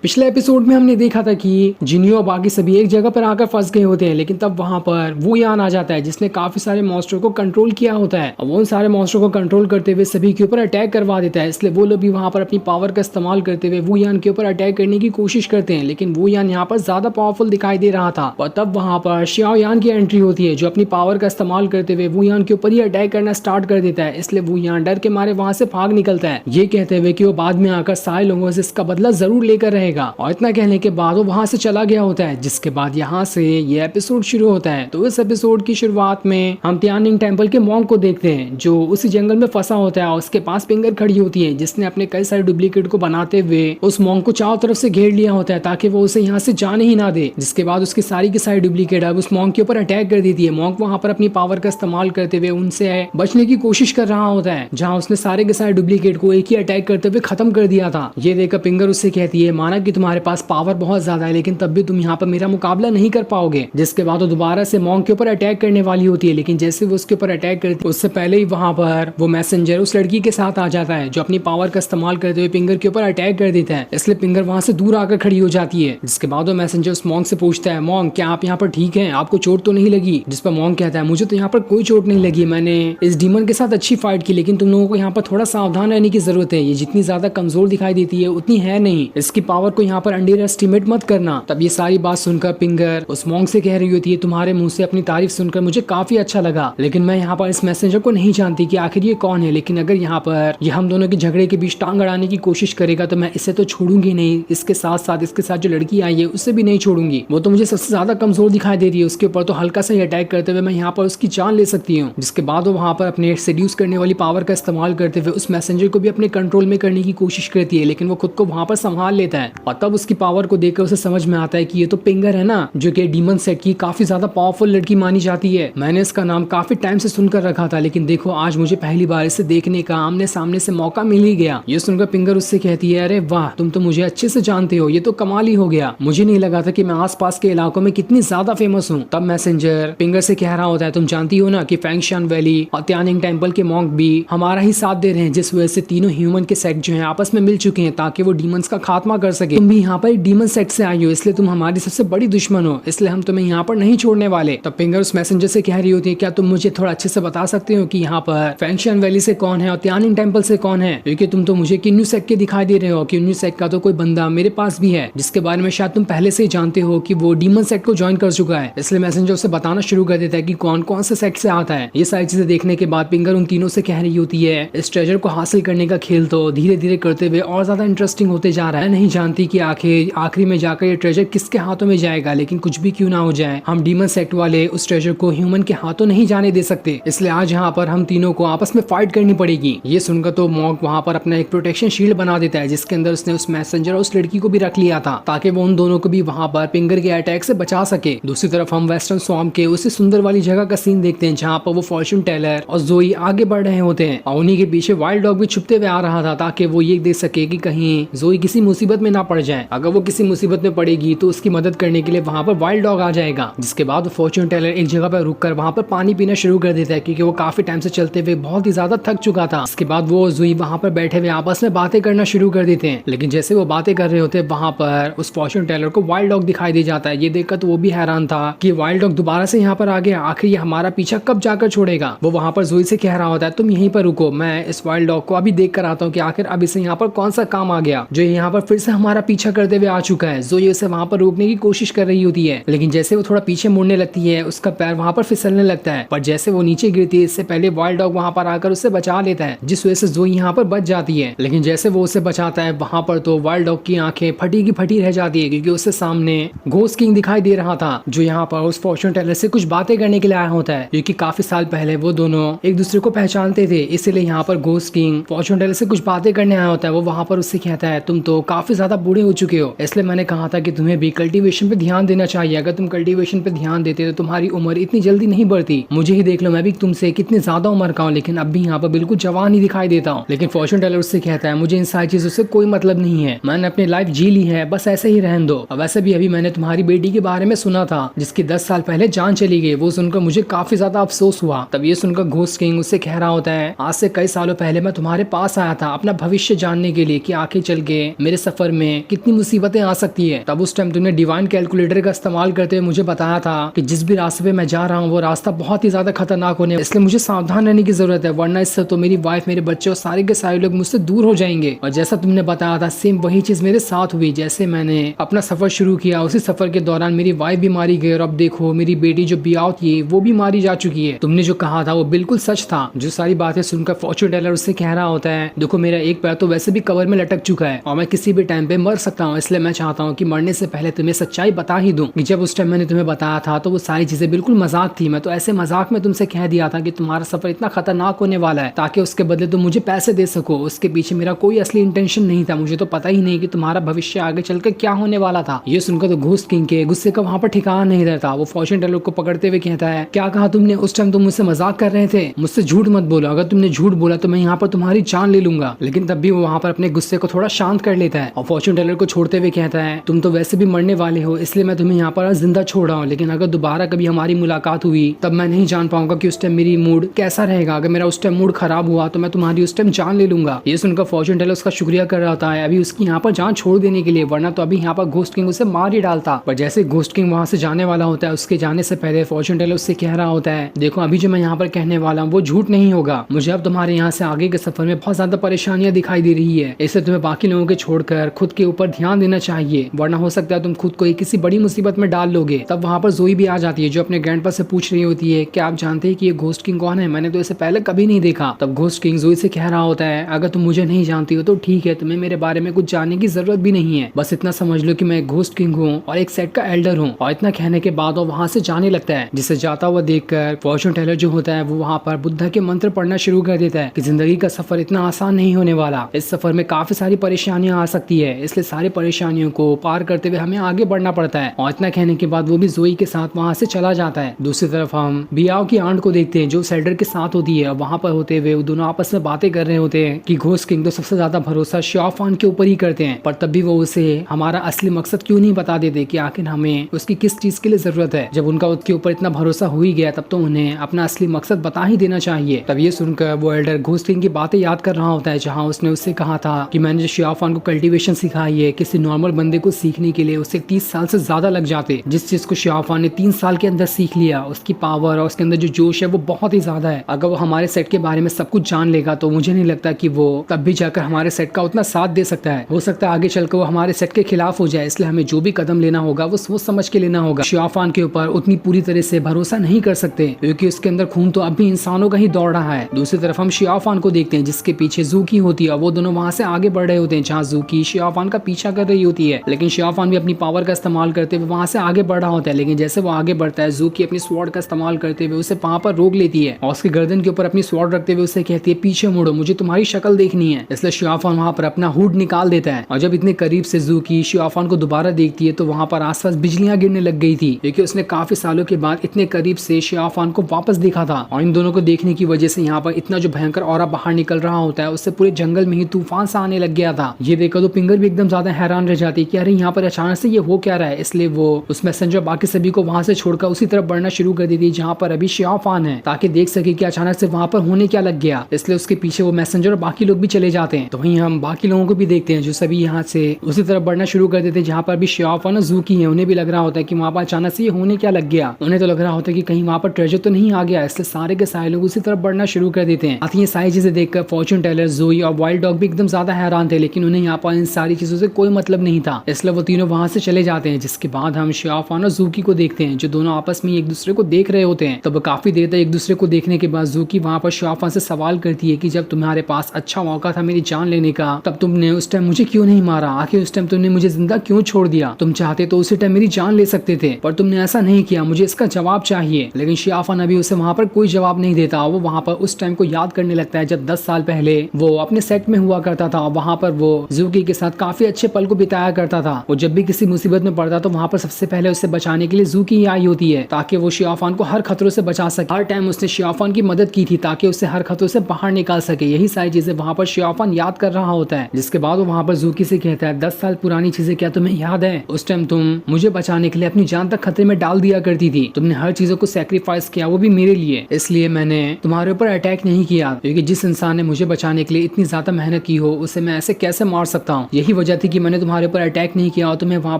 पिछले एपिसोड में हमने देखा था कि जिनियो और बाकी सभी एक जगह पर आकर फंस गए होते हैं, लेकिन तब वहां पर वो यान आ जाता है जिसने काफी सारे मॉन्स्टर को कंट्रोल किया होता है और वो उन सारे मॉन्स्टर को कंट्रोल करते हुए सभी के ऊपर अटैक करवा देता है। इसलिए वो लोग भी वहां पर अपनी पावर का इस्तेमाल करते हुए वो यान के ऊपर अटैक करने की कोशिश करते हैं, लेकिन वो यान यहाँ पर ज्यादा पावरफुल दिखाई दे रहा था। और तब वहां पर शियाओ यान की एंट्री होती है जो अपनी पावर का इस्तेमाल करते हुए वो यान के ऊपर ही अटैक करना स्टार्ट कर देता है। इसलिए वो यान डर के मारे वहां से भाग निकलता है, ये कहते हुए कि वो बाद में आकर सारे लोगों से इसका बदला जरूर लेकर रहेगा। और इतना कहने के बाद वो वहां से चला गया होता है, जिसके बाद यहाँ से ये एपिसोड शुरू होता है। तो इस एपिसोड की शुरुआत में हम त्यानिंग टेम्पल के मॉन्क को देखते हैं जो उसी जंगल में फंसा होता है और उसके पास पिंगर खड़ी होती है जिसने अपने कई सारे डुप्लीकेट को बनाते हुए उस मॉन्क को चारों तरफ से घेर लिया होता है ताकि वो उसे यहाँ से जाने ही ना दे। जिसके बाद उसकी सारी की सारी डुप्लीकेट अब उस मॉन्क के ऊपर अटैक कर देती है। मॉन्क वहां पर अपनी पावर का इस्तेमाल करते हुए उनसे बचने की कोशिश कर रहा होता है, जहाँ उसने सारे के सारे डुप्लीकेट को एक ही अटैक करते हुए खत्म कर दिया था। ये देखकर पिंगर उससे कहती है, माना कि तुम्हारे पास पावर बहुत ज्यादा है लेकिन तब भी तुम यहाँ पर मेरा मुकाबला नहीं कर पाओगे। जिसके बाद वो दोबारा से मॉन्क के ऊपर अटैक करने वाली होती है, लेकिन जैसे वो उसके ऊपर अटैक करती है उससे पहले ही वहां पर वो मैसेंजर उस लड़की के साथ आ जाता है जो अपनी पावर का इस्तेमाल करते हुए पिंगर के ऊपर अटैक कर देता है। इसलिए पिंगर वहां से दूर आकर खड़ी हो जाती है। जिसके बाद वो मैसेंजर उस मॉन्क से पूछता है, मॉन्क क्या आप यहाँ पर ठीक हैं? आपको चोट तो नहीं लगी? जिस पर मॉन्क कहता है, मुझे तो यहाँ पर कोई चोट नहीं लगी, मैंने इस डीमन के साथ अच्छी फाइट की, लेकिन तुम लोगों को यहाँ पर थोड़ा सावधान रहने की जरूरत है। ये जितनी ज्यादा कमजोर दिखाई देती है उतनी है नहीं, इसकी पावर को यहाँ पर अंडर एस्टिमेट मत करना। तब ये सारी बात सुनकर पिंगर उस मॉन्क से कह रही होती है, तुम्हारे मुंह से अपनी तारीफ सुनकर मुझे काफी अच्छा लगा, लेकिन मैं यहाँ पर इस मैसेंजर को नहीं जानती कि आखिर ये कौन है। लेकिन अगर यहाँ पर ये हम दोनों के झगड़े के बीच टांग अड़ाने की कोशिश करेगा तो मैं इसे तो छोड़ूंगी नहीं, इसके साथ जो लड़की आई है उससे भी नहीं छोड़ूंगी। वो तो मुझे सबसे ज्यादा कमजोर दिखाई दे रही है, उसके ऊपर तो हल्का सा ही अटैक करते हुए मैं यहाँ पर उसकी जान ले सकती हूँ। जिसके बाद वो वहां पर अपने सेड्यूस करने वाली पावर का इस्तेमाल करते हुए उस मैसेंजर को भी अपने कंट्रोल में करने की कोशिश करती है, लेकिन वो खुद को वहां पर संभाल लेता है। और तब उसकी पावर को देखकर उसे समझ में आता है कि ये तो पिंगर है ना, जो कि डीमन सेट की काफी ज्यादा पावरफुल लड़की मानी जाती है। मैंने इसका नाम काफी टाइम से सुनकर रखा था, लेकिन देखो आज मुझे पहली बार इसे देखने का आमने सामने से मौका मिल ही गया। ये सुनकर पिंगर उससे कहती है, अरे वाह, तुम तो मुझे अच्छे से जानते हो, ये तो कमाल ही हो गया, मुझे नहीं लगा था कि मैं आसपास के इलाकों में कितनी ज्यादा फेमस हूँ। तब मैसेंजर पिंगर से कह रहा होता है, तुम जानती हो ना कि फैंगशान वैली और त्यानिंग टेम्पल के मॉन्क भी हमारा ही साथ दे रहे हैं, जिस वजह से तीनों ह्यूमन के सेट जो है आपस में मिल चुके हैं ताकि वो डीमंस का खात्मा कर सके। तुम भी यहाँ पर डीमन सेट से आई हो, इसलिए तुम हमारी सबसे बड़ी दुश्मन हो, इसलिए हम तुम्हें यहाँ पर नहीं छोड़ने वाले। तब पिंगर उस मैसेंजर से कह रही होती है, क्या तुम मुझे थोड़ा अच्छे से बता सकते हो कि यहाँ पर फैंगशान वैली से कौन है और त्यानिंग टेम्पल से कौन है, क्योंकि तुम तो मुझे किन्नू सेट के दिखाई दे रहे हो। किन्नू सेट का तो कोई बंदा मेरे पास भी है जिसके बारे में शायद तुम पहले से ही जानते हो कि वो डीमन सेट को ज्वाइन कर चुका है। इसलिए मैसेंजर उसे बताना शुरू कर देता है कि कौन कौन से सेट से आता है। ये सारी चीजें देखने के बाद पिंगर उन तीनों से कह रही होती है, इस ट्रेजर को हासिल करने का खेल तो धीरे धीरे करते हुए और ज्यादा इंटरेस्टिंग होते जा रहा है। नहीं जानती कि आखिरी में जाकर ये ट्रेजर किसके हाथों में जाएगा, लेकिन कुछ भी क्यों ना हो जाए हम डीमन सेट वाले उस ट्रेजर को ह्यूमन के हाथों नहीं जाने दे सकते। इसलिए आज यहाँ पर हम तीनों को आपस में फाइट करनी पड़ेगी। ये सुनकर तो मॉन्क वहाँ पर अपना एक प्रोटेक्शन शील्ड बना देता है जिसके अंदर उसने उस मैसेंजर और उस लड़की को भी रख लिया था ताकि वो उन दोनों को भी वहाँ पर पिंगर के अटैक से बचा सके। दूसरी तरफ हम वेस्टर्न स्वॉम्प के उसी सुंदर वाली जगह का सीन देखते हैं जहाँ पर वो फॉर्चून टेलर और जोई आगे बढ़ रहे होते हैं और उन्हीं के पीछे वाइल्ड डॉग भी छुपते हुए आ रहा था ताकि वो ये देख सके कि कहीं जोई किसी मुसीबत में ना पड़ जाए। अगर वो किसी मुसीबत में पड़ेगी तो उसकी मदद करने के लिए वहाँ पर वाइल्ड डॉग आ जाएगा। जिसके बाद फॉर्चून टेलर एक जगह पर रुककर वहाँ पर पानी पीना शुरू कर देता है क्योंकि वो काफी टाइम से चलते हुए बहुत ही ज्यादा थक चुका था। इसके बाद वो जोई वहाँ पर बैठे हुए आपस में बातें करना शुरू कर देते हैं, लेकिन जैसे वो बातें कर रहे होते हैं वहाँ पर उस फॉर्चून टेलर को वाइल्ड डॉग दिखाई दे जाता है। ये देखकर तो वो भी हैरान था कि वाइल्ड डॉग दोबारा से यहाँ पर आ गया, आखिर ये हमारा पीछा कब जाकर छोड़ेगा। वो वहाँ पर जोई से कह रहा होता है, तुम यहीं पर रुको, मैं इस वाइल्ड डॉग को अभी देख कर आता हूँ कि आखिर अब इसे यहाँ पर कौन सा काम आ गया जो यहाँ पर फिर से हमारा पीछा करते हुए आ चुका है। जोई उसे वहाँ पर रोकने की कोशिश कर रही होती है, लेकिन जैसे वो थोड़ा पीछे मुड़ने लगती है उसका पैर वहाँ पर फिसलने लगता है, पर जैसे वो नीचे गिरती है इससे पहले वाइल्ड डॉग वहाँ पर आकर उसे बचा लेता है, जिस वजह से जोई यहाँ पर बच जाती है। लेकिन जैसे वो उसे बचाता है वहाँ पर तो वाइल्ड डॉग की आंखें फटी की फटी रह जाती है क्योंकि उससे सामने घोस्ट किंग दिखाई दे रहा था जो यहाँ पर उस फॉर्चून टेलर से कुछ बातें करने के लिए आया होता है, क्योंकि काफी साल पहले वो दोनों एक दूसरे को पहचानते थे। इसलिए यहाँ पर घोस्ट किंग फॉर्चून टेलर से कुछ बातें करने आया होता है। वो वहाँ पर उससे कहता है, तुम तो काफी ज्यादा बूढ़े हो चुके हो, इसलिए मैंने कहा था कि तुम्हें भी कल्टीवेशन पे ध्यान देना चाहिए। अगर तुम कल्टीवेशन पे ध्यान देते तो तुम्हारी उम्र इतनी जल्दी नहीं बढ़ती। मुझे ही देख लो, मैं भी तुमसे कितनी ज्यादा उम्र का हूँ लेकिन अब भी यहाँ पर बिल्कुल जवान ही दिखाई देता हूँ। लेकिन फॉर्चून टेलर उससे कहता है, मुझे इन सारी चीजों से कोई मतलब नहीं है, मैंने अपनी लाइफ जी ली है, बस ऐसे ही रहने दो। वैसे भी अभी मैंने तुम्हारी बेटी के बारे में सुना था जिसकी 10 साल पहले जान चली गई, वो सुनकर मुझे काफी ज्यादा अफसोस हुआ। तब ये सुनकर घोस्ट किंग उससे कह रहा होता है, आज से कई सालों पहले मैं तुम्हारे पास आया था अपना भविष्य जानने के लिए कि आगे चल के मेरे सफर में में कितनी मुसीबतें आ सकती है। तब उस टाइम तुमने डिवाइन कैलकुलेटर का इस्तेमाल करते हुए मुझे बताया था कि जिस भी रास्ते पे मैं जा रहा हूँ वो रास्ता बहुत ही ज्यादा खतरनाक होने, इसलिए मुझे सावधान रहने की जरूरत है, वरना इससे तो मेरी वाइफ, मेरे बच्चे और सारे के सारे लोग मुझसे दूर हो जाएंगे। और जैसा तुमने बताया था सेम वही चीज मेरे साथ हुई। जैसे मैंने अपना सफर शुरू किया उसी सफर के दौरान मेरी वाइफ भी मारी गई और अब देखो मेरी बेटी जो बियाव थी वो भी मारी जा चुकी है। तुमने जो कहा था वो बिल्कुल सच था। जो सारी बातें सुनकर फॉर्चून टेलर उससे कह रहा होता है, देखो मेरा एक पैर तो वैसे भी कवर में लटक चुका है और मैं किसी भी टाइम पे मर सकता हूँ, इसलिए मैं चाहता हूँ कि मरने से पहले तुम्हें सच्चाई बता ही दूं कि जब उस टाइम मैंने तुम्हें बताया था तो वो सारी चीजें बिल्कुल मजाक थी। मैं तो ऐसे मजाक में तुमसे कह दिया था कि तुम्हारा सफर इतना खतरनाक होने वाला है ताकि उसके बदले तुम मुझे पैसे दे सको। उसके पीछे मेरा कोई असली इंटेंशन नहीं था। मुझे तो पता ही नहीं कि तुम्हारा भविष्य आगे चलकर क्या होने वाला था। ये सुनकर तो घोस्ट किंग के गुस्से का वहां पर ठिकाना नहीं रहता। वो फॉर्चून टेलर को पकड़ते हुए कहता है, क्या कहा तुमने? उस टाइम तुम मुझसे मजाक कर रहे थे, मुझसे झूठ मत बोलो। अगर तुमने झूठ बोला तो मैं यहाँ पर तुम्हारी जान ले लूंगा। लेकिन तब भी वो वहाँ पर अपने गुस्से को थोड़ा शांत कर लेता है और फॉर्चून टेलर को छोड़ते हुए कहता है, तुम तो वैसे भी मरने वाले हो, इसलिए मैं तुम्हें यहाँ पर जिंदा छोड़ रहा हूँ। लेकिन अगर दोबारा कभी हमारी मुलाकात हुई तब मैं नहीं जान पाऊंगा कि उस टाइम मेरी मूड कैसा रहेगा। अगर मेरा उस टाइम मूड खराब हुआ तो मैं तुम्हारी उस टाइम जान ले लूंगा। ये सुनकर फॉर्चून टेलर उसका शुक्रिया कर रहा था अभी उसकी यहाँ पर जान छोड़ देने के लिए, वरना तो अभी यहाँ पर घोस्ट किंग उसे मार ही डालता। पर जैसे घोस्ट किंग वहां से जाने वाला होता है उसके जाने से पहले फॉर्चून टेलर उससे कह रहा होता है, देखो अभी जो मैं यहाँ पर कहने वाला हूँ वो झूठ नहीं होगा। मुझे अब तुम्हारे यहाँ से आगे के सफर में बहुत ज्यादा परेशानियां दिखाई दे रही है, इससे तुम्हें बाकी लोगों के छोड़कर खुद के ऊपर ध्यान देना चाहिए, वरना हो सकता है तुम खुद को किसी बड़ी मुसीबत में डाल लोगे। तब वहाँ पर जोई भी आ जाती है जो अपने ग्रैंडपा से पूछ रही होती है, क्या आप जानते हैं कि ये घोस्ट किंग कौन है? मैंने तो इसे पहले कभी नहीं देखा। तब घोस्ट किंग जोई से कह रहा होता है, अगर तुम मुझे नहीं जानती हो तो ठीक है, तुम्हें मेरे बारे में कुछ जानने की जरूरत भी नहीं है, बस इतना समझ लो कि मैं एक घोस्ट किंग हूँ और एक सेट का एल्डर हूँ। और इतना कहने के बाद वो वहाँ से जाने लगता है। जिसे जाता हुआ देखकर फॉर्चून टेलर जो होता है वो वहाँ पर बुद्धा के मंत्र पढ़ना शुरू कर देता है कि जिंदगी का सफर इतना आसान नहीं होने वाला, इस सफर में काफी सारी परेशानियां आ सकती है, इसलिए सारी परेशानियों को पार करते हुए हमें आगे बढ़ना पड़ता है। और इतना कहने के बाद वो भी जोई के साथ वहाँ से चला जाता है। दूसरी तरफ हम बियाओ की आंट को देखते हैं जो सेल्डर के साथ होती है। वहाँ पर होते हुए वो दोनों आपस में बातें कर रहे होते हैं कि घोस्ट किंग तो सबसे ज्यादा भरोसा शियाओफान के ऊपर ही करते हैं, पर तब भी वो उसे हमारा असली मकसद क्यों नहीं बता देते कि आखिर हमें उसकी किस चीज के लिए जरूरत है। जब उनका उसके ऊपर इतना भरोसा हो ही गया तब तो उन्हें अपना असली मकसद बता ही देना चाहिए। तब ये सुनकर वो एल्डर घोस्ट किंग की बातें याद कर रहा होता है जहाँ उसने उससे कहा था कि मैंने जो शियाओफान को कल्टीवेशन सिखाई है किसी नॉर्मल बंदे को सीखने के लिए उसे 30 साल से ज्यादा लग जाते। जिस चीज को शियाओफान ने 3 साल के अंदर सीख लिया उसकी पावर और उसके अंदर जो जोश है वो बहुत ही ज्यादा है। अगर वो हमारे सेट के बारे में सब कुछ जान लेगा तो मुझे नहीं लगता कि वो तब भी जाकर हमारे सेट का उतना साथ दे सकता है। हो सकता है आगे चलकर वो हमारे सेट के खिलाफ हो जाए, इसलिए हमें जो भी कदम लेना होगा वो सोच समझ के लेना होगा। शियाओफान के ऊपर उतनी पूरी तरह से भरोसा नहीं कर सकते क्योंकि उसके अंदर खून तो अब भी इंसानों का ही दौड़ रहा है। दूसरी तरफ हम शियाओफान को देखते हैं जिसके पीछे जूकी होती है। वो दोनों वहाँ से आगे बढ़ रहे होते हैं जहाँ जूकी शियाओफान का पीछा कर रही होती है, लेकिन शियाओफान भी अपनी पावर का इस्तेमाल करते हुए वहाँ से आगे बढ़ रहा होता है। लेकिन जैसे वो आगे बढ़ता है जूकी अपनी स्वॉर्ड का इस्तेमाल करते हुए उसे वहाँ पर रोक लेती है और उसके गर्दन के ऊपर अपनी स्वॉर्ड रखते हुए उसे कहती है, पीछे मुड़ो, मुझे तुम्हारी शक्ल देखनी है। इसलिए शियाओफान वहाँ पर अपना हुड निकाल देता है और जब इतने करीब से जूकी शियाओफान को दोबारा देखती है तो वहाँ पर आसपास बिजलियां गिरने लग गई थी क्योंकि उसने काफी सालों के बाद इतने करीब से शियाओफान को वापस देखा था। और इन दोनों को देखने की वजह से यहाँ पर इतना जो भयंकर ऑरा बाहर निकल रहा होता है उससे पूरे जंगल में ही तूफान सा आने लग गया था। ये देखकर तो पिंगर भी एकदम ज्यादा हैरान रह जाती है कि अरे यहाँ पर अचानक से ये हो क्या रहा है। इसलिए वो उस मैसेंजर बाकी सभी को वहां से छोड़कर उसी तरफ बढ़ना शुरू कर देती है जहाँ पर अभी शियाओफान है ताकि देख सके कि अचानक से वहां पर होने क्या लग गया। इसलिए उसके पीछे वो मैसेंजर और बाकी लोग भी चले जाते हैं। तो वहीं हम बाकी लोगों को भी देखते हैं जो सभी यहाँ से उसी तरफ बढ़ना शुरू कर देते हैं जहाँ पर भी शियाओफान और जूकी है। उन्हें भी लग रहा होता है कि वहाँ पर अचानक से ये होने क्या लग गया। उन्हें तो लग रहा होता है कि कहीं वहाँ पर ट्रेजर तो नहीं आ गया, इसलिए सारे के सारे लोग उसी तरफ बढ़ना शुरू कर देते हैं। आती ये सारी चीजें देखकर फॉर्चून टेलर, जोई और वाइल्ड डॉग भी एकदम ज्यादा हैरान थे, लेकिन उन्हें यहाँ पर इन सारी चीजों से कोई मतलब नहीं था, इसलिए वो तीनों वहां से चले जाते हैं। जिसके बाद हम शियाओफान और जूकी को देखते हैं जो दोनों आपस में एक दूसरे को देख रहे होते हैं। तब काफी देर तक एक दूसरे को देखने के बाद जूकी वहां पर शियाओफान से सवाल करती है कि जब तुम्हारे पास अच्छा मौका था मेरी जान लेने का तब तुमने उस टाइम मुझे क्यों नहीं मारा, आखिर उस टाइम तुमने मुझे जिंदा क्यों छोड़ दिया? तुम चाहते तो उसी टाइम मेरी जान ले सकते थे पर तुमने ऐसा नहीं किया, मुझे इसका जवाब चाहिए। लेकिन शियाओफान अभी उसे वहां पर कोई जवाब नहीं देता। वो वहां पर उस टाइम को याद करने लगता है जब 10 साल पहले वो अपने सेट में हुआ करता था। वहां पर वो जूकी के साथ काफी अच्छे पल को बिताया करता था। वो जब भी किसी मुसीबत में पड़ता तो वहां पर सबसे पहले उससे बचाने के लिए जूकी ही आई होती है ताकि वो शियाओफान को हर खतरों से बचा सके। हर टाइम उसने शियाओफान की मदद की थी ताकि उसे हर खतरों से बाहर निकाल सके। यही सारी चीजें वहां पर शियाओफान याद कर रहा होता है। जिसके बाद वो वहां पर जूकी से कहता है, 10 साल पुरानी चीजें क्या तुम्हें याद है? उस टाइम तुम मुझे बचाने के लिए अपनी जान तक खतरे में डाल दिया करती थी, तुमने हर चीजों को सैक्रिफाइस किया, वो भी मेरे लिए। इसलिए मैंने तुम्हारे ऊपर अटैक नहीं किया क्योंकि जिस इंसान ने मुझे बचाने के लिए इतनी ज्यादा मेहनत की हो उसे मैं ऐसे कैसे मार सकता हूँ। यही वजह थी कि मैंने तुम्हारे ऊपर अटैक नहीं किया और तुम्हें वहां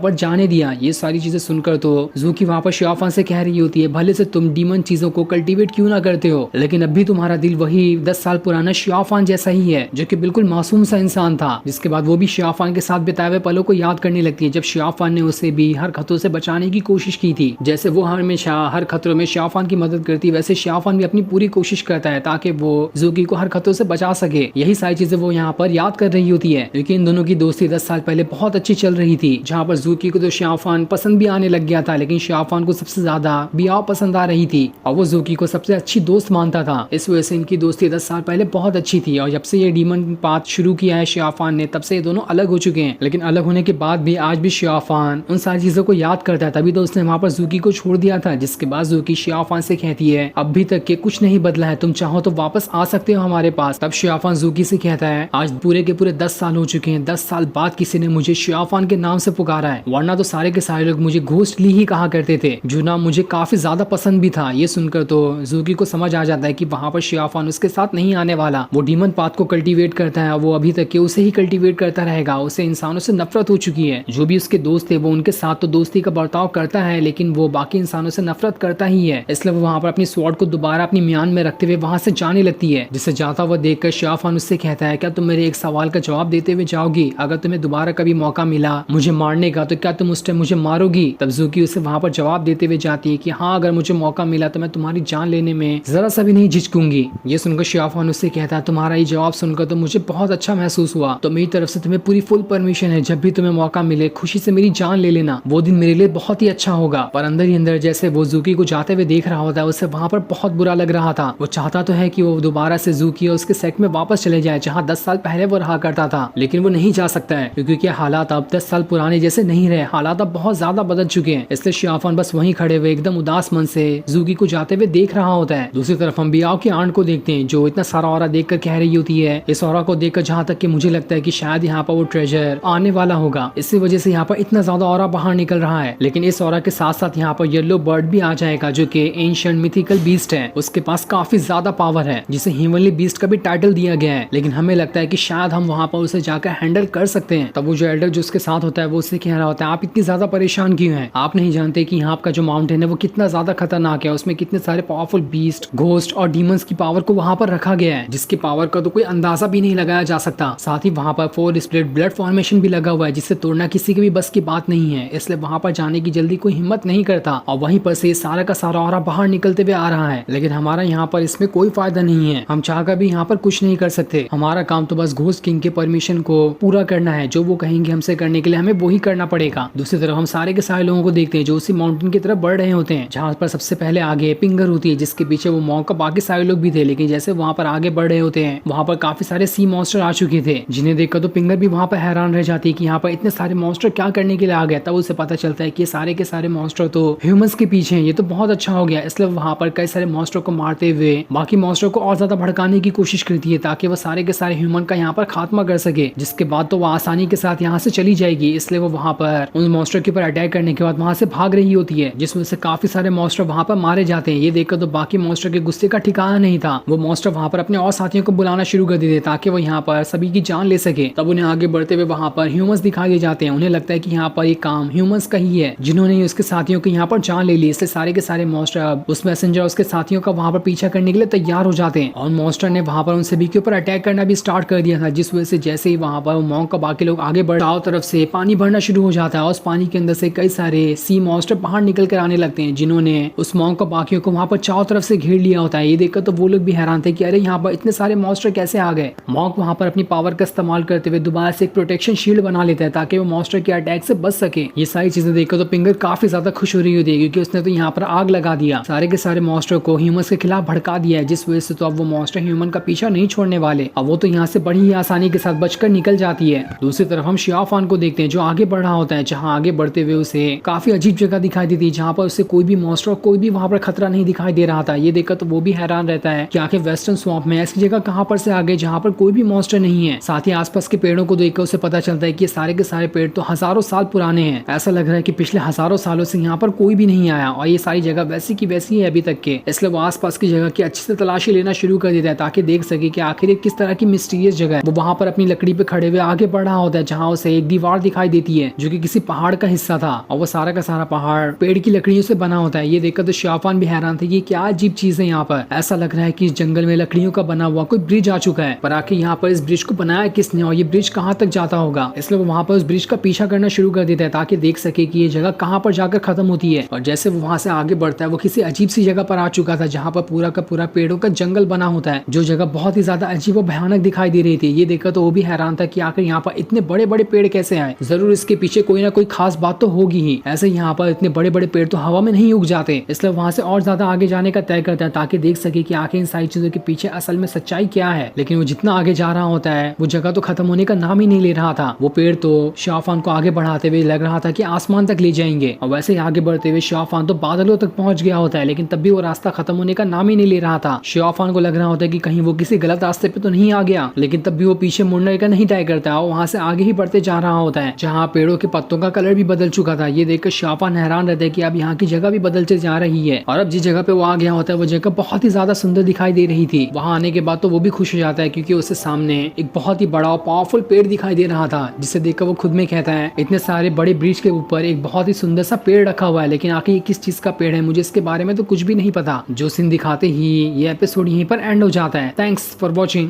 पर जाने दिया। ये सारी चीजें सुनकर तो जूकी वहां पर शियाफान से कह रही होती है, भले से तुम डीमन चीजों को कल्टीवेट क्यों ना करते हो, लेकिन अब भी तुम्हारा दिल वही 10 साल पुराना शियाफान जैसा ही है, जो कि बिल्कुल मासूम सा इंसान था। जिसके बाद वो भी शियाफान के साथ बिताए हुए पलों को याद करने लगती है, जब शियाफान ने उसे भी हर खतरों से बचाने की कोशिश की थी। जैसे वो हमेशा हर खतरों में शियाफान की मदद करती, वैसे शियाफान भी अपनी पूरी कोशिश करता है ताकि वो जूकी को हर खतरों से बचा सके। यही सारी चीजें वो यहाँ पर याद कर रही होती है, क्योंकि इन दोनों की दोस्ती 10 साल पहले बहुत अच्छी चल रही थी, जहाँ पर जूकी को तो शियाफान पसंद भी आने लग गया था, लेकिन शियाफान को सबसे ज्यादा बियाह पसंद आ रही थी और वो जूकी को सबसे अच्छी दोस्त मानता था। इस वजह से इनकी दोस्ती 10 साल पहले बहुत अच्छी थी, और जब से ये डीमन पाथ शुरू किया है शियाफान ने, तब से ये दोनों अलग हो चुके हैं। लेकिन अलग होने के बाद भी आज भी शियाफान उन सारी चीजों को याद करता है, तभी तो उसने वहां पर जूकी को छोड़ दिया था। जिसके बाद जूकी शियाफान से कहती है, अभी तक के कुछ नहीं बदला है, तुम चाहो तो वापस आ सकते हो हमारे पास। तब शियाफान जूकी से कहता है, आज पूरे के पूरे 10 साल हो चुके हैं, 10 साल बाद किसी ने मुझे शियाफान के नाम से पुकारा है, वरना तो सारे के सारे लोग मुझे घोस्ट ली ही कहा करते थे, जो नाम मुझे काफी ज्यादा पसंद भी था। ये सुनकर तो जूकी को समझ आ जाता है कि वहां पर शियाफान उसके साथ नहीं आने वाला। वो डीमन पाथ को कल्टीवेट करता है, वो अभी तक के उसे ही कल्टीवेट करता रहेगा। उसे इंसानों से नफरत हो चुकी है। जो भी उसके दोस्त थे वो उनके साथ तो दोस्ती का बर्ताव करता है, लेकिन वो बाकी इंसानों से नफरत करता ही है। इसलिए वो वहां पर अपनी स्वॉर्ड को दोबारा अपनी म्यान में रखते हुए वहां से जाने लगती है। जिसे जाता हुआ देखकर शियाफान उससे कहता है, क्या तुम मेरे एक सवाल का जवाब देते हुए जाओगी? अगर तुम्हें दोबारा कभी मौका मिला मुझे मारने का, तो क्या तुम उस टाइम मुझे मारोगी? तब जूकी उसे वहां पर जवाब देते हुए जाती है कि हाँ, अगर मुझे मौका मिला तो मैं तुम्हारी जान लेने में जरा सा भी नहीं झिझकूंगी। ये सुनकर शियाफान उससे कहता है, तुम्हारा ये जवाब सुनकर तो मुझे बहुत अच्छा महसूस हुआ, तो मेरी तरफ से तुम्हें पूरी फुल परमिशन है, जब भी तुम्हें मौका मिले खुशी से मेरी जान ले लेना, वो दिन मेरे लिए बहुत ही अच्छा होगा। पर अंदर ही अंदर जैसे वो जूकी को जाते हुए देख रहा होता है, उसे वहां पर बहुत बुरा लग रहा था। वो चाहता तो है कि वो दोबारा से जूकी और उसके सेट में वापस चले जाए, जहाँ 10 साल पहले वो रहा करता था, लेकिन वो नहीं जा सकता है, क्योंकि हालात अब 10 साल पुराने जैसे नहीं रहे, हालात अब बहुत ज्यादा बदल चुके हैं। इसलिए शियाफान बस वहीं खड़े हुए एकदम उदास मन से जूकी को जाते हुए देख रहा होता है। दूसरी तरफ हम बियाओ की आंट को देखते हैं, जो इतना सारा औरा देखकर कह रही होती है, इस औरा को देखकर जहाँ तक कि मुझे लगता है कि शायद यहाँ पर वो ट्रेजर आने वाला होगा, इसी वजह से यहाँ पर इतना ज्यादा औरा बाहर निकल रहा है। लेकिन इस औरा के साथ साथ यहाँ पर येलो बर्ड भी आ जाएगा, जो कि एंशिएंट मिथिकल बीस्ट है। उसके पास काफी ज्यादा पावर है, जिसे हेवनली बीस्ट का भी टाइटल दिया गया है, लेकिन हमें लगता है कि शायद हम वहाँ पर उसे जाकर हैंडल कर सकते हैं। तब वो जो एल्डर जो उसके साथ होता है वो उससे कह रहा होता है, आप इतनी ज्यादा परेशान क्यों हैं? आप नहीं जानते कि यहाँ का जो माउंटेन है वो कितना ज्यादा खतरनाक है, उसमें कितने सारे पावरफुल बीस्ट, घोस्ट और डीमंस की पावर को वहाँ पर रखा गया है, जिसकी पावर का तो कोई अंदाजा भी नहीं लगाया जा सकता। साथ ही वहाँ पर 4 स्प्लिट ब्लड फॉर्मेशन भी लगा हुआ है, जिससे तोड़ना किसी के भी बस की बात नहीं है, इसलिए वहाँ पर जाने की जल्दी कोई हिम्मत नहीं करता। और वहीं पर से सारा का सारा औरा बाहर निकलते हुए आ रहा है, लेकिन हमारा यहाँ पर इसमें कोई फायदा नहीं है। हम चाहकर भी यहाँ पर कुछ नहीं कर सकते। हमारा काम तो बस घोस्ट किंग के परमिशन को पूरा करना है, जो वो कहेंगे हमसे करने के लिए हमें वही करना पड़ेगा। दूसरी तरफ हम सारे के सारे लोगों को देखते हैं जो उसी माउंटेन की तरफ बढ़ रहे होते हैं, जहाँ पर सबसे पहले आगे पिंगर होती है, जिसके पीछे वो मॉन्क का बाकी सारे लोग भी थे। लेकिन जैसे वहाँ पर आगे बढ़ रहे होते हैं, वहाँ पर काफी सारे सी मॉन्स्टर आ चुके थे, जिन्हें देखकर तो पिंगर भी वहाँ पर हैरान रह जाती है कि यहाँ पर इतने सारे मॉन्स्टर क्या करने के लिए आ गए। तब उसे पता चलता है कि सारे के सारे मॉन्स्टर तो ह्यूमंस के पीछे हैं, ये तो बहुत अच्छा हो गया। इसलिए वहाँ पर कई सारे मॉन्स्टर को मारते हुए बाकी मॉन्स्टर को और ज्यादा भड़काने की कोशिश करती है, ताकि वो सारे के सारे ह्यूमन का यहाँ पर खात्मा कर सके, जिसके बाद तो वो आसानी के साथ यहाँ से चली जाएगी। इसलिए वो वहाँ पर उन मॉन्स्टर के ऊपर अटैक करने के बाद वहाँ से भाग रही होती है, जिसमें से काफी सारे मॉन्स्टर वहाँ पर मारे जाते हैं। ये देखकर तो बाकी मॉन्स्टर के गुस्से का ठिकाना नहीं था। वो मॉन्स्टर वहाँ पर अपने और साथियों को बुलाना शुरू कर देते ताकि वो यहाँ पर सभी की जान ले सके। तब उन्हें आगे बढ़ते हुए वहाँ पर ह्यूमंस दिखाई दे जाते हैं। उन्हें लगता है कि यहाँ पर ये काम ह्यूमंस का ही है, जिन्होंने उसके साथियों को यहाँ पर जान ले ली। इसलिए सारे के सारे मॉन्स्टर अब उस मैसेंजर उसके साथियों का वहाँ पर पीछा करने के लिए तैयार हो जाते हैं, और मॉन्स्टर ने वहाँ पर उन सभी के ऊपर अटैक करना भी स्टार्ट कर दिया था, जिस वजह से जैसे ही वहाँ पर मॉन्क का बाकी लोग आगे बढ़, चारों तरफ से पानी भरना शुरू हो जाता है, और उस पानी के अंदर से कई सारे सी मॉन्स्टर बाहर निकल कर आने लगते हैं, जिन्होंने उस मॉन्क का बाकियों को वहाँ पर चारों तरफ से घेर लिया होता है। ये देखकर तो वो लोग भी हैरान थे कि अरे यहाँ पर इतने सारे मॉन्स्टर कैसे आ गए। मॉन्क वहाँ पर अपनी पावर का इस्तेमाल करते हुए दोबारा से एक प्रोटेक्शन शील्ड बना लेता है, ताकि वो मॉन्स्टर के अटैक से बच सके। ये सारी चीजें देखकर तो पिंगर काफी ज्यादा खुश हो रही होती है, क्योंकि उसने तो यहाँ पर आग लगा दिया, सारे के सारे मॉन्स्टर को ह्यूमंस के खिलाफ भड़का दिया है, जिस वजह से तो अब वो मॉन्स्टर ह्यूमन का पीछा नहीं छोड़ने वाले। अब वो तो यहाँ से बड़ी ही आसानी के साथ बचकर निकल जाती है। दूसरी तरफ हम शियाफान को देखते हैं, जो आगे बढ़ रहा होता है, जहाँ आगे बढ़ते हुए उसे काफी अजीब जगह दिखाई देती है, जहाँ पर उसे कोई भी मॉन्स्टर, कोई भी वहाँ पर खतरा नहीं दिखाई दे रहा था। ये देखकर तो वो भी हैरान रहता है कि आखिर वेस्टर्न स्वैम्प में ऐसी जगह कहाँ पर से आ गए जहाँ पर कोई भी मॉन्स्टर नहीं है। साथ ही आसपास के पेड़ों को देखकर उसे पता चलता है कि सारे के सारे पेड़ तो हजारों साल पुराने हैं। ऐसा लग रहा है कि पिछले हजारों सालों से यहाँ पर कोई भी नहीं आया, और ये सारी जगह वैसी की वैसी है अभी तक के। इसलिए वो आसपास की जगह की अच्छे से तलाशी लेना शुरू कर देता है, ताकि देख सके कि आखिर किस तरह की मिस्टीरियस जगह है। वो वहाँ पर अपनी लकड़ी पे खड़े हुए आगे बढ़ रहा होता है जहाँ उसे एक दीवार दिखाई देती है जो कि किसी पहाड़ का हिस्सा था और वो सारा का सारा पहाड़ पेड़ की लकड़ियों से बना होता है। ये देखकर तो शाहफान भी हैरान थे, ये क्या अजीब चीज है यहाँ पर। ऐसा लग रहा है कि इस जंगल में लकड़ियों का बना हुआ कोई ब्रिज आ चुका है, पर आखिर यहाँ पर इस ब्रिज को बनाया किसने और ये ब्रिज कहाँ तक जाता होगा। इसलिए वो वहाँ पर उस ब्रिज का पीछा करना शुरू कर देता है ताकि देख सके कि ये जगह कहाँ पर जाकर खत्म होती है। और जैसे वो वहाँ से आगे बढ़ता है वो किसी अजीब सी जगह पर आ चुका था जहाँ पर पूरा का पूरा पेड़ों का जंगल बना होता है, जो जगह बहुत ही ज्यादा अजीब और भयानक दिखाई दे रही थी। ये देखकर तो वो भी हैरान था कि आखिर यहाँ पर इतने बड़े बड़े पेड़ कैसे आए, जरूर इसके पीछे कोई ना कोई खास बात तो होगी ही। ऐसे यहाँ पर इतने बड़े बड़े पेड़ तो हवा में नहीं उग जाते, इसलिए वहाँ से और ज्यादा आगे जाने का तय करता है ताकि देख सके कि आखिर इन सारी चीजों के पीछे असल में सच्चाई क्या है। लेकिन वो जितना आगे जा रहा होता है वो जगह तो खत्म होने का नाम ही नहीं ले रहा था। वो पेड़ तो शाहफान को आगे बढ़ाते हुए लग रहा था कि आसमान तक ले जाएंगे और वैसे ही आगे बढ़ते हुए शाहफान तो बादलों तक पहुंच गया होता है, लेकिन तब भी वो रास्ता खत्म होने का नाम ही नहीं ले रहा था। शाहफान को लग रहा होता है कि कहीं वो किसी गलत रास्ते पे तो नहीं आ गया, लेकिन तब भी वो पीछे मुड़ने का नहीं तय करता और वहाँ से आगे ही बढ़ते जा रहा होता है जहाँ पेड़ों के पत्तों का कलर भी बदल चुका था। ये देखकर शाहफान हैरान रहता है कि अब यहाँ की जगह भी बदलते जा रही है और अब जिस जगह पे वो आ गया होता है वो जगह बहुत ही ज्यादा सुंदर दिखाई दे रही थी। वहाँ आने के बाद तो वो भी खुश हो जाता है क्योंकि उसके सामने एक बहुत ही बड़ा और पावरफुल पेड़ दिखाई दे रहा था, जिसे देखकर वो खुद में कहता है इतने सारे बड़े ब्रिज के ऊपर एक बहुत ही सुंदर सा पेड़ रखा हुआ है, लेकिन आखिर ये किस चीज का पेड़ है मुझे इसके बारे में तो कुछ भी नहीं पता। जो सीन दिखाते ही ये एपिसोड यहीं पर एंड हो जाता है। Thanks for watching.